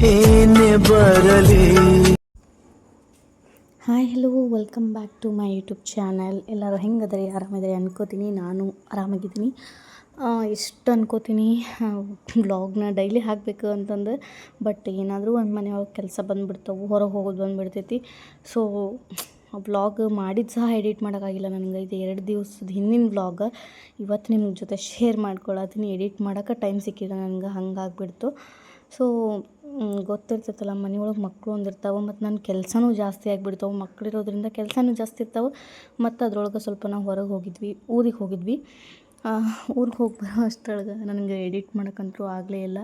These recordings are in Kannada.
ಏನೇ ಬರಲಿ. Hi hello, welcome back to my YouTube channel. ಎಲ್ಲರೂ ಹೆಂಗದ್ರಿ? ಆರಾಮಿದ್ದಾರೆ ಅನ್ಕೋತೀನಿ. ನಾನು ಆರಾಮಾಗಿದ್ದೀನಿ. ಎಷ್ಟು ಅನ್ಕೋತೀನಿ ವ್ಲಾಗ್ನ ಡೈಲಿ ಹಾಕಬೇಕು ಅಂತಂದು. ಬಟ್ ಏನಾದರೂ ಒಂದು ಮನೆಯೊಳಗೆ ಕೆಲಸ ಬಂದುಬಿಡ್ತಾವೆ, ಹೊರಗೆ ಹೋಗೋದು ಬಂದುಬಿಡ್ತೈತಿ. ಸೊ ವ್ಲಾಗ್ ಮಾಡಿದ್ದು ಸಹ ಎಡಿಟ್ ಮಾಡೋಕ್ಕಾಗಿಲ್ಲ ನನಗೆ. ಇದು 2 ದಿವಸದ ಹಿಂದಿನ ವ್ಲಾಗ್ ಇವತ್ತು ನಿಮ್ಮ ಜೊತೆ ಶೇರ್ ಮಾಡ್ಕೊಳತ್ತೀನಿ. ಎಡಿಟ್ ಮಾಡೋಕ್ಕೆ ಟೈಮ್ ಸಿಕ್ಕಿಲ್ಲ ನನಗೆ, ಹಂಗಾಗ್ಬಿಡ್ತು. ಸೊ ಗೊತ್ತಿರ್ತೈತಲ್ಲ, ಮನೆಯೊಳಗೆ ಮಕ್ಕಳು ಒಂದಿರ್ತಾವೆ, ಮತ್ತು ನನ್ನ ಕೆಲಸನೂ ಜಾಸ್ತಿ ಆಗಿಬಿಡ್ತಾವೆ. ಮಕ್ಕಳಿರೋದ್ರಿಂದ ಕೆಲಸನೂ ಜಾಸ್ತಿ ಇರ್ತಾವೆ. ಮತ್ತು ಅದ್ರೊಳಗೆ ಸ್ವಲ್ಪ ನಾವು ಹೊರಗೆ ಹೋಗಿದ್ವಿ, ಊರಿಗೆ ಹೋಗಿದ್ವಿ. ಊರಿಗೆ ಹೋಗಿ ಬರೋ ಅಷ್ಟರೊಳಗೆ ನನಗೆ ಎಡಿಟ್ ಮಾಡೋಕ್ಕಂತೂ ಆಗಲೇ ಇಲ್ಲ.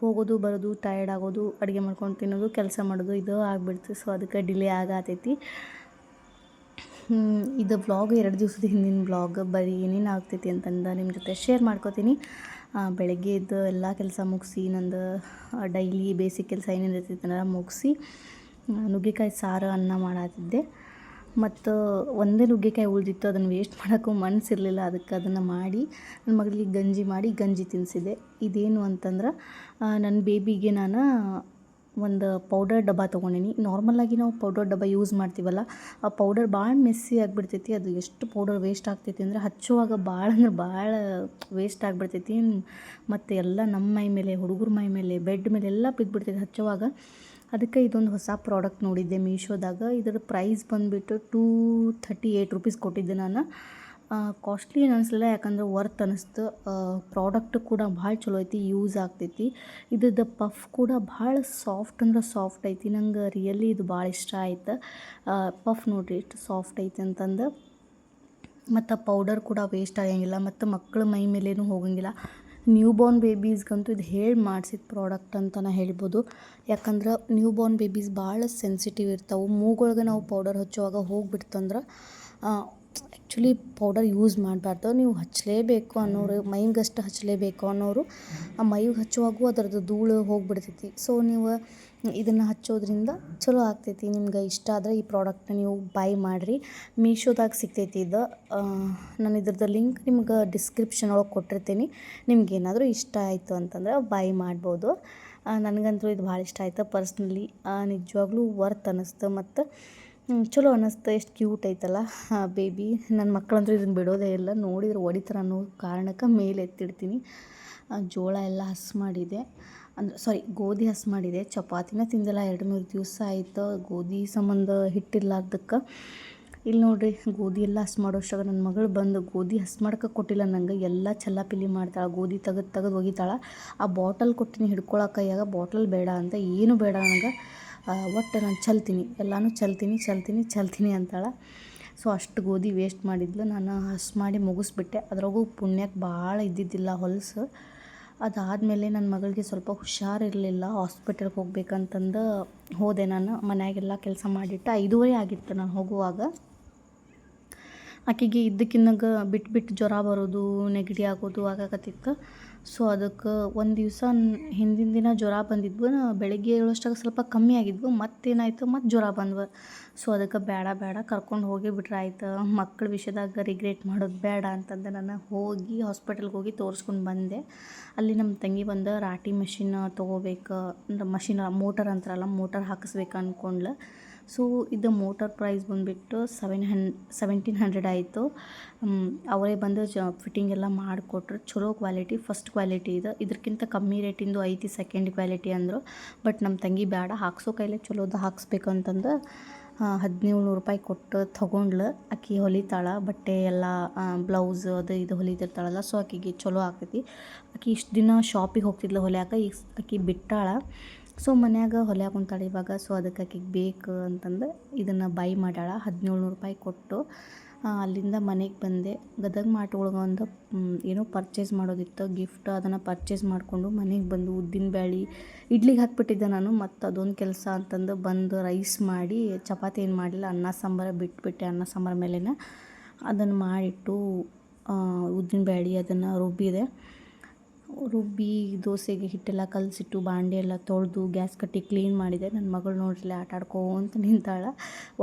ಹೋಗೋದು ಬರೋದು, ಟಯರ್ಡ್ ಆಗೋದು, ಅಡುಗೆ ಮಾಡ್ಕೊಂಡು ತಿನ್ನೋದು, ಕೆಲಸ ಮಾಡೋದು, ಇದು ಆಗಿಬಿಡ್ತು. ಸೊ ಅದಕ್ಕೆ ಡಿಲೇ ಆಗತೈತಿ. ಇದು ವ್ಲಾಗ್ 2 ದಿವಸದ ಹಿಂದಿನ ವ್ಲಾಗ್. ಬರೀ ಏನೇನು ಆಗ್ತೈತಿ ಅಂತಂದು ನಿಮ್ಮ ಜೊತೆ ಶೇರ್ ಮಾಡ್ಕೋತೀನಿ. ಬೆಳಗ್ಗೆ ಎದ್ದು ಎಲ್ಲ ಕೆಲಸ ಮುಗಿಸಿ, ನಂದು ಡೈಲಿ ಬೇಸಿಕ್ ಕೆಲಸ ಏನೇನು ಇರ್ತೈತಲ್ಲ ಮುಗಿಸಿ, ನುಗ್ಗೆಕಾಯಿ ಸಾರು ಅನ್ನ ಮಾಡತ್ತಿದ್ದೆ. ಮತ್ತು ಒಂದೇ ನುಗ್ಗೆಕಾಯಿ ಉಳಿದಿತ್ತು, ಅದನ್ನು ವೇಸ್ಟ್ ಮಾಡೋಕ್ಕೂ ಮನಸ್ಸಿರಲಿಲ್ಲ. ಅದಕ್ಕೆ ಅದನ್ನು ಮಾಡಿ ನನ್ನ ಮಗಳಿಗೆ ಗಂಜಿ ತಿನ್ನಿಸಿದೆ. ಇದೇನು ಅಂತಂದ್ರೆ, ನನ್ನ ಬೇಬಿಗೆ ನಾನು ಒಂದು ಪೌಡರ್ ಡಬ್ಬ ತೊಗೊಂಡೀನಿ. ನಾರ್ಮಲಾಗಿ ನಾವು ಪೌಡರ್ ಡಬ್ಬ ಯೂಸ್ ಮಾಡ್ತೀವಲ್ಲ, ಆ ಪೌಡರ್ ಭಾಳ ಮೆಸ್ಸಿ ಆಗಿಬಿಡ್ತೈತಿ. ಅದು ಎಷ್ಟು ಪೌಡರ್ ವೇಸ್ಟ್ ಆಗ್ತೈತಿ ಅಂದರೆ, ಹಚ್ಚುವಾಗ ಭಾಳ ವೇಸ್ಟ್ ಆಗಿಬಿಡ್ತೈತಿ. ಮತ್ತು ಎಲ್ಲ ನಮ್ಮ ಮೈ ಮೇಲೆ, ಹುಡುಗರ ಮೈ ಮೇಲೆ, ಬೆಡ್ ಮೇಲೆ ಎಲ್ಲ ಬಿದ್ದುಬಿಡ್ತೈತಿ ಹಚ್ಚುವಾಗ. ಅದಕ್ಕೆ ಇದೊಂದು ಹೊಸ ಪ್ರಾಡಕ್ಟ್ ನೋಡಿದ್ದೆ ಮೀಶೋದಾಗ. ಇದರ ಪ್ರೈಸ್ ಬಂದುಬಿಟ್ಟು $238 ಕೊಟ್ಟಿದ್ದೆ ನಾನು. ಕಾಸ್ಟ್ಲಿ ಏನು ಅನಿಸಲಿಲ್ಲ, ಯಾಕಂದ್ರೆ ವರ್ತ್ ಅನ್ನಿಸ್ತು. ಪ್ರಾಡಕ್ಟ್ ಕೂಡ ಭಾಳ ಚಲೋ ಐತಿ, ಯೂಸ್ ಆಗ್ತೈತಿ. ಇದ್ರದ್ದು ಪಫ್ ಕೂಡ ಭಾಳ ಸಾಫ್ಟ್ ಅಂದ್ರೆ ಸಾಫ್ಟ್ ಐತಿ. ನಂಗೆ ರಿಯಲಿ ಇದು ಭಾಳ ಇಷ್ಟ ಆಯ್ತು. ಪಫ್ ನೋಡಿರಿ ಎಷ್ಟು ಸಾಫ್ಟ್ ಐತಿ ಅಂತಂದು. ಮತ್ತು ಪೌಡರ್ ಕೂಡ ವೇಸ್ಟ್ ಆಗಂಗಿಲ್ಲ, ಮತ್ತು ಮಕ್ಕಳ ಮೈ ಮೇಲೇನೂ ಹೋಗಂಗಿಲ್ಲ. ನ್ಯೂ ಬಾರ್ನ್ ಬೇಬೀಸ್ಗಂತೂ ಇದು ಹೇಳಿ ಮಾಡಿಸಿದ ಪ್ರಾಡಕ್ಟ್ ಅಂತಲೇ ಹೇಳ್ಬೋದು. ಯಾಕಂದ್ರೆ ನ್ಯೂ ಬಾರ್ನ್ ಬೇಬೀಸ್ ಭಾಳ ಸೆನ್ಸಿಟಿವ್ ಇರ್ತಾವೆ. ಮೂಗೊಳಗೆ ನಾವು ಪೌಡರ್ ಹಚ್ಚುವಾಗ ಹೋಗ್ಬಿಡ್ತಂದ್ರೆ, ಆ್ಯಕ್ಚುಲಿ ಪೌಡರ್ ಯೂಸ್ ಮಾಡಬಾರ್ದು. ನೀವು ಹಚ್ಚಲೇಬೇಕು ಅನ್ನೋರು, ಮೈಗಷ್ಟು ಹಚ್ಚಲೇಬೇಕು ಅನ್ನೋರು ಆ ಮೈಗೆ ಹಚ್ಚುವಾಗೂ ಅದರದ್ದು ಧೂಳು ಹೋಗಿಬಿಡ್ತೈತಿ. ಸೊ ನೀವು ಇದನ್ನು ಹಚ್ಚೋದ್ರಿಂದ ಚಲೋ ಆಗ್ತೈತಿ. ನಿಮ್ಗೆ ಇಷ್ಟ ಆದರೆ ಈ ಪ್ರಾಡಕ್ಟ್ನ ನೀವು ಬೈ ಮಾಡಿರಿ. ಮೀಶೋದಾಗ ಸಿಗ್ತೈತಿ ಇದು. ನಾನು ಇದ್ರದ್ದು ಲಿಂಕ್ ನಿಮ್ಗೆ ಡಿಸ್ಕ್ರಿಪ್ಷನ್ ಒಳಗೆ ಕೊಟ್ಟಿರ್ತೀನಿ. ನಿಮ್ಗೇನಾದರೂ ಇಷ್ಟ ಆಯಿತು ಅಂತಂದ್ರೆ ಬೈ ಮಾಡ್ಬೋದು. ನನಗಂತೂ ಇದು ಭಾಳ ಇಷ್ಟ ಆಯಿತು ಪರ್ಸ್ನಲಿ. ನಿಜವಾಗ್ಲೂ ವರ್ತ್ ಅನ್ನಿಸ್ತು, ಮತ್ತು ಚಲೋ ಅನ್ನಿಸ್ತು. ಎಷ್ಟು ಕ್ಯೂಟ್ ಐತಲ್ಲ ಬೇಬಿ. ನನ್ನ ಮಕ್ಕಳಂತೂ ಇದನ್ನು ಬಿಡೋದೇ ಇಲ್ಲ, ನೋಡಿದ್ರೆ ಹೊಡಿತಾರೆ ಅನ್ನೋ ಕಾರಣಕ್ಕೆ ಮೇಲೆ ಎತ್ತಿಡ್ತೀನಿ. ಜೋಳ ಎಲ್ಲ ಹಸ್ ಮಾಡಿದೆ, ಗೋಧಿ ಹಸ್ ಮಾಡಿದೆ. ಚಪಾತಿನ ತಿಂದಿಲ್ಲ, 2-3 ದಿವಸ ಆಯಿತು ಗೋಧಿ ಸಂಬಂಧ ಹಿಟ್ಟಿರ್ಲಾರ್ದಕ್ಕೆ. ಇಲ್ಲಿ ನೋಡಿರಿ, ಗೋಧಿ ಎಲ್ಲ ಹಸ್ ಮಾಡೋಷ್ಟಾಗ ನನ್ನ ಮಗಳು ಬಂದು ಗೋಧಿ ಹಸ್ ಮಾಡೋಕೆ ಕೊಟ್ಟಿಲ್ಲ ನಂಗೆ. ಎಲ್ಲ ಚಲ್ಲಾಪಿಲ್ಲಿ ಮಾಡ್ತಾಳೆ, ಗೋಧಿ ತೆಗೆದು ಒಗಿತಾಳೆ. ಆ ಬಾಟಲ್ ಕೊಟ್ಟಿನಿ ಹಿಡ್ಕೊಳಕ್ಕೆ ಕೈಯಾಗ, ಬಾಟಲ್ ಬೇಡ ಅಂತ, ಏನು ಬೇಡ ನನಗೆ, ಒಟ್ಟು ನಾನು ಎಲ್ಲನೂ ಚಲ್ತೀನಿ ಅಂತಾಳೆ. ಸೊ ಅಷ್ಟು ಗೋಧಿ ವೇಸ್ಟ್ ಮಾಡಿದ್ಲು. ನಾನು ಹಸ್ ಮಾಡಿ ಮುಗಿಸ್ಬಿಟ್ಟೆ. ಅದ್ರಾಗೂ ಪುಣ್ಯಕ್ಕೆ ಭಾಳ ಇದ್ದಿದ್ದಿಲ್ಲ ಹೊಲಸು. ಅದಾದಮೇಲೆ ನನ್ನ ಮಗಳಿಗೆ ಸ್ವಲ್ಪ ಹುಷಾರಿರಲಿಲ್ಲ, ಹಾಸ್ಪಿಟಲ್ಗೆ ಹೋಗ್ಬೇಕಂತಂದು ಹೋದೆ. ನಾನು ಮನೆಯಾಗೆಲ್ಲ ಕೆಲಸ ಮಾಡಿಟ್ಟು 5:30 ಆಗಿತ್ತು ನಾನು ಹೋಗುವಾಗ. ಆಕೆಗೆ ಇದ್ದಕ್ಕಿನ್ನಾಗ ಬಿಟ್ಟು ಜ್ವರ ಬರೋದು, ನೆಗಡಿ ಆಗೋದು ಆಗಕತ್ತಿತ್ತು. ಸೊ ಅದಕ್ಕೆ ಒಂದು ದಿವಸ ಹಿಂದಿನ ದಿನ ಜ್ವರ ಬಂದಿದ್ವು. ಬೆಳಗ್ಗೆ ಏಳೋಷ್ಟಾಗ ಸ್ವಲ್ಪ ಕಮ್ಮಿ ಆಗಿದ್ವು. ಮತ್ತೇನಾಯಿತು, ಮತ್ತು ಜ್ವರ ಬಂದ್ವು. ಸೊ ಅದಕ್ಕೆ ಬೇಡ ಕರ್ಕೊಂಡು ಹೋಗಿ ಬಿಟ್ರೆ ಆಯ್ತು, ಮಕ್ಕಳ ವಿಷಯದಾಗ ರಿಗ್ರೆಟ್ ಮಾಡೋದು ಬೇಡ ಅಂತಂದು ನಾನು ಹೋಗಿ ಹಾಸ್ಪಿಟಲ್ಗೆ ಹೋಗಿ ತೋರಿಸ್ಕೊಂಡು ಬಂದೆ. ಅಲ್ಲಿ ನಮ್ಮ ತಂಗಿ ಬಂದು ರಾಟಿ ಮೆಷಿನ್ ತೊಗೋಬೇಕು ಅಂದ್ರೆ ಮೋಟರ್ ಅಂತಾರಲ್ಲ, ಮೋಟರ್ ಹಾಕಿಸ್ಬೇಕು ಅಂದ್ಕೊಂಡ್ಲು. ಸೊ ಇದು ಮೋಟರ್ ಪ್ರೈಸ್ ಬಂದುಬಿಟ್ಟು $1,700 ಆಯಿತು. ಅವರೇ ಬಂದು ಫಿಟ್ಟಿಂಗ್ ಎಲ್ಲ ಮಾಡಿಕೊಟ್ರು. ಚಲೋ ಕ್ವಾಲಿಟಿ, ಫಸ್ಟ್ ಕ್ವಾಲಿಟಿ ಇದು. ಇದಕ್ಕಿಂತ ಕಮ್ಮಿ ರೇಟಿಂದು ಐತಿ ಸೆಕೆಂಡ್ ಕ್ವಾಲಿಟಿ ಅಂದರು. ಬಟ್ ನಮ್ಮ ತಂಗಿ ಬೇಡ, ಹಾಕ್ಸೋ ಕೈಲೇ ಚಲೋದು ಹಾಕ್ಸ್ಬೇಕು ಅಂತಂದು $1,700 ಕೊಟ್ಟು ತೊಗೊಂಡ್ಲು. ಆಕೆ ಹೊಲಿತಾಳೆ ಬಟ್ಟೆ ಎಲ್ಲ, ಬ್ಲೌಸ್ ಅದು ಇದು ಹೊಲಿತಿರ್ತಾಳಲ್ಲ. ಸೊ ಆಕೆಗೆ ಚಲೋ ಆಗ್ತೈತಿ. ಆಕೆ ಇಷ್ಟು ದಿನ ಶಾಪಿಗೆ ಹೋಗ್ತಿದ್ಲು ಹೊಲಿಯಾಕ, ಈಗ ಆಕೆ ಬಿಟ್ಟಾಳ. ಸೊ ಮನ್ಯಾಗ ಹೊಲಿಯಾಕ ಕುಂತಾಳೆ ಇವಾಗ. ಸೊ ಅದಕ್ಕೆ ಆಕೆಗೆ ಬೇಕು ಅಂತಂದು ಇದನ್ನು ಬೈ ಮಾಡ್ಯಾಳ $1,700 ಕೊಟ್ಟು. ಅಲ್ಲಿಂದ ಮನೆಗೆ ಬಂದೆ. ಗದಗ ಮಾರ್ಟ್ ಒಳಗೆ ಒಂದು ಏನೋ ಪರ್ಚೇಸ್ ಮಾಡೋದಿತ್ತು, ಗಿಫ್ಟ್. ಅದನ್ನು ಪರ್ಚೇಸ್ ಮಾಡಿಕೊಂಡು ಮನೆಗೆ ಬಂದು ಉದ್ದಿನ ಬ್ಯಾಳೆ ಇಡ್ಲಿಗೆ ಹಾಕ್ಬಿಟ್ಟಿದ್ದೆ ನಾನು. ಮತ್ತು ಅದೊಂದು ಕೆಲಸ ಅಂತಂದು ಬಂದು ರೈಸ್ ಮಾಡಿ, ಚಪಾತಿ ಏನು ಮಾಡಲಿಲ್ಲ, ಅನ್ನ ಸಾಂಬಾರು ಬಿಟ್ಬಿಟ್ಟೆ. ಅನ್ನ ಸಾಂಬಾರು ಮೇಲೇ ಅದನ್ನು ಮಾಡಿಟ್ಟು ಉದ್ದಿನ ಬ್ಯಾಳೆ ಅದನ್ನು ರುಬ್ಬಿ ದೋಸೆಗೆ ಹಿಟ್ಟೆಲ್ಲ ಕಲಸಿಟ್ಟು, ಬಾಂಡೆ ಎಲ್ಲ ತೊಳೆದು, ಗ್ಯಾಸ್ ಕಟ್ಟಿ ಕ್ಲೀನ್ ಮಾಡಿದೆ. ನನ್ನ ಮಗಳು ನೋಡ್ರಿ ಆಟ ಆಡ್ಕೊಂತ ನಿಂತಾಳೆ.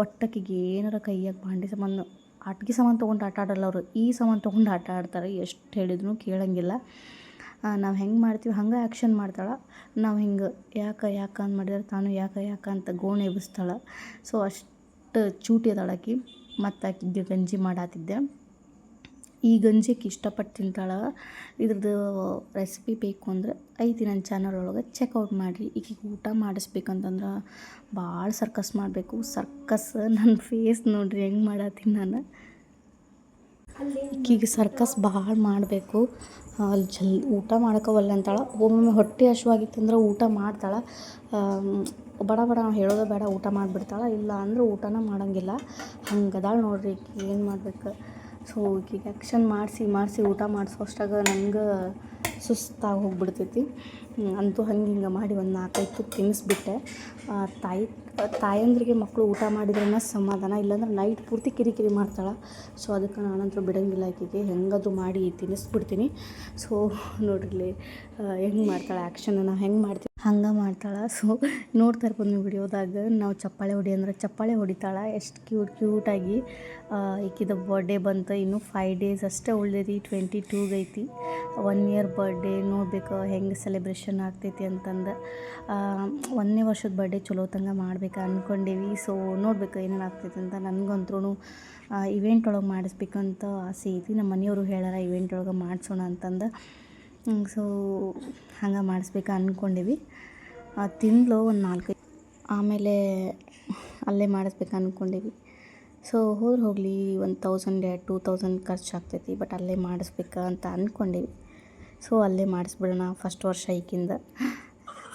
ಒಟ್ಟಕ್ಕಿಗೆ ಏನಾರ ಕೈಯಾಗ ಬಾಂಡೆ ಸಾಮಾನು, ಆಟಿಕೆ ಸಾಮಾನು ತೊಗೊಂಡು ಆಟ ಆಡಲ್ಲ ಅವರು, ಈ ಸಾಮಾನು ತೊಗೊಂಡು ಆಟ ಆಡ್ತಾರೆ. ಎಷ್ಟು ಹೇಳಿದ್ರು ಕೇಳೋಂಗಿಲ್ಲ. ನಾವು ಹೆಂಗೆ ಮಾಡ್ತೀವಿ ಹಂಗೆ ಆ್ಯಕ್ಷನ್ ಮಾಡ್ತಾಳೆ. ನಾವು ಹಿಂಗೆ ಯಾಕೆ ಅಂತ ಮಾಡಿದ್ರೆ ತಾನು ಯಾಕೆ ಅಂತ ಗೋಣ್ ಎಬ್ಬಿಸ್ತಾಳೆ. ಸೊ ಅಷ್ಟು ಚೂಟಿ ಅದಾಳ ಆಕಿ. ಮತ್ತು ಆಕಿಗೆ ಗಂಜಿ ಮಾಡಾತಿದ್ದೆ. ಈ ಗಂಜಿ ಆಕಿ ಇಷ್ಟಪಟ್ಟು ತಿಂತಾಳೆ. ಇದ್ರದ್ದು ರೆಸಿಪಿ ಬೇಕು ಅಂದರೆ ಐತಿ ನನ್ನ ಚಾನಲ್ ಒಳಗೆ ಚೆಕ್ಔಟ್ ಮಾಡಿರಿ. ಈಕಿಗೆ ಊಟ ಮಾಡಿಸ್ಬೇಕಂತಂದ್ರೆ ಭಾಳ ಸರ್ಕಸ್ ಮಾಡಬೇಕು. ಸರ್ಕಸ್ ನನ್ನ ಫೇಸ್ ನೋಡ್ರಿ ಹೆಂಗೆ ಮಾಡತ್ತೀನಿ ನಾನು. ಈಕಿಗೆ ಸರ್ಕಸ್ ಭಾಳ ಮಾಡಬೇಕು. ಅಲ್ಲಿ ಊಟ ಮಾಡೋಕ್ಕವಲ್ಲ ಅಂತಾಳೆ. ಒಮ್ಮೊಮ್ಮೆ ಹೊಟ್ಟೆ ಹಶ್ವಾಗಿತ್ತಂದ್ರೆ ಊಟ ಮಾಡ್ತಾಳೆ. ಬಡ ನಾವು ಹೇಳೋದು ಬೇಡ ಊಟ ಮಾಡಿಬಿಡ್ತಾಳೆ. ಇಲ್ಲ ಅಂದ್ರೆ ಊಟನ ಮಾಡೋಂಗಿಲ್ಲ. ಹಂಗದಾಳೆ ನೋಡ್ರಿ ಈಕಿ. ಏನು ಮಾಡ್ಬೇಕು. ಸೊ ಈಕಿಗೆ ಆ್ಯಕ್ಷನ್ ಮಾಡಿಸಿ ಊಟ ಮಾಡಿಸೋ ಅಷ್ಟಾಗ ನಂಗೆ ಸುಸ್ತಾಗಿ ಹೋಗ್ಬಿಡ್ತೈತಿ. ಅಂತೂ ಹಿಂಗೆ ಮಾಡಿ ಒಂದು 4-5 ತುತ್ತು ತಿನ್ನಿಸ್ಬಿಟ್ಟೆ. ತಾಯಂದ್ರಿಗೆ ಮಕ್ಕಳು ಊಟ ಮಾಡಿದ್ರೇ ಸಮಾಧಾನ. ಇಲ್ಲಾಂದ್ರೆ ನೈಟ್ ಪೂರ್ತಿ ಕಿರಿಕಿರಿ ಮಾಡ್ತಾಳೆ. ಸೊ ಅದಕ್ಕೆ ನಾನಂತೂ ಬಿಡೋಂಗಿಲ್ಲ ಆಕೆಗೆ. ಹೆಂಗದು ಮಾಡಿ ತಿನ್ನಿಸ್ಬಿಡ್ತೀನಿ. ಸೊ ನೋಡ್ರಿ ಹೆಂಗೆ ಮಾಡ್ತಾಳೆ ಆ್ಯಕ್ಷನ್. ನಾವು ಹೆಂಗೆ ಮಾಡ್ತೀವಿ ಹಂಗೆ ಮಾಡ್ತಾಳೆ. ಸೊ ನೋಡ್ತಾ ಇರ್ಬೋದು ನೀವು ವಿಡಿಯೋದಾಗ. ನಾವು ಚಪ್ಪಾಳೆ ಹೊಡಿ ಅಂದ್ರೆ ಚಪ್ಪಾಳೆ ಹೊಡಿತಾಳೆ. ಎಷ್ಟು ಕ್ಯೂಟಾಗಿ. ಈಕಿದ ಬರ್ಡೇ ಬಂತು. ಇನ್ನೂ 5 ಡೇಸ್ ಅಷ್ಟೇ ಉಳಿದೈತಿ. 22 ಐತಿ. 1 ಇಯರ್ ಬರ್ಡೇ. ನೋಡ್ಬೇಕು ಹೆಂಗೆ ಸೆಲೆಬ್ರೇಷನ್ ಆಗ್ತೈತಿ ಅಂತಂದು. 1ನೇ ವರ್ಷದ ಬರ್ಡೇ ಚಲೋತಂಗೆ ಮಾಡ್ಬೇಕು ಅಂದ್ಕೊಂಡೀವಿ. ಸೊ ನೋಡ್ಬೇಕು ಏನೇನು ಆಗ್ತೈತಿ ಅಂತ. ನನಗಂತೂ ಇವೆಂಟ್ ಒಳಗೆ ಮಾಡಿಸ್ಬೇಕಂತ ಆಸೆ ಐತಿ. ನಮ್ಮ ಮನೆಯವರು ಹೇಳ್ಯಾರ ಇವೆಂಟ್ ಒಳಗೆ ಮಾಡಿಸೋಣ ಅಂತಂದು. ಸೊ ಹಂಗೆ ಮಾಡಿಸ್ಬೇಕು ಅಂದ್ಕೊಂಡೀವಿ. ತಿಂಗಳು ಒಂದು 4-5 ಆಮೇಲೆ ಅಲ್ಲೇ ಮಾಡಿಸ್ಬೇಕು ಅಂದ್ಕೊಂಡೀವಿ. ಸೊ ಹೋಗಲಿ 1000-2000 ಖರ್ಚಾಗ್ತೈತಿ. ಬಟ್ ಅಲ್ಲೇ ಮಾಡಿಸ್ಬೇಕು ಅಂತ ಅಂದ್ಕೊಂಡೀವಿ. ಸೊ ಅಲ್ಲೇ ಮಾಡಿಸ್ಬಿಡೋಣ. ಫಸ್ಟ್ ವರ್ಷ ಈಕಿಂದ.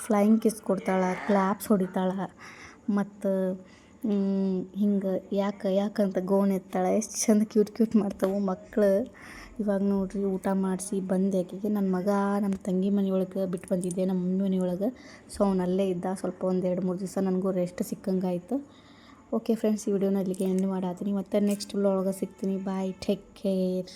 ಫ್ಲೈಯಿಂಗ್ ಕಿಸ್ ಕೊಡ್ತಾಳೆ, ಕ್ಲಾಪ್ಸ್ ಹೊಡಿತಾಳೆ, ಮತ್ತು ಹಿಂಗೆ ಯಾಕಂತ ಗೋಣ್ ಎತ್ತಾಳೆ. ಎಷ್ಟು ಚಂದ ಕ್ಯೂಟ್ ಮಾಡ್ತಾವೆ ಮಕ್ಕಳು. ಇವಾಗ ನೋಡ್ರಿ ಊಟ ಮಾಡಿಸಿ ಬಂದೆ ಆಕೆಗೆ. ನನ್ನ ಮಗ ನಮ್ಮ ತಂಗಿ ಮನೆಯೊಳಗೆ ಬಿಟ್ಟು ಬಂದಿದ್ದೆ, ನಮ್ಮ ಮಮ್ಮಿ ಮನೆಯೊಳಗೆ. ಸೊ ಅವನಲ್ಲೇ ಇದ್ದ. ಸ್ವಲ್ಪ 1-2-3 ದಿವಸ ನನಗೂ ರೆಸ್ಟ್ ಸಿಕ್ಕಂಗಾಯ್ತು. ಓಕೆ ಫ್ರೆಂಡ್ಸ್, ಈ ವಿಡಿಯೋನ ಇಲ್ಲಿಗೆ ಎಂಡ್ ಮಾಡಾತೀನಿ. ಮತ್ತೆ ನೆಕ್ಸ್ಟ್ ವ್ಲಾಗ್ ಒಳಗೆ ಸಿಗ್ತೀನಿ. ಬಾಯ್, ಟೇಕ್ ಕೇರ್.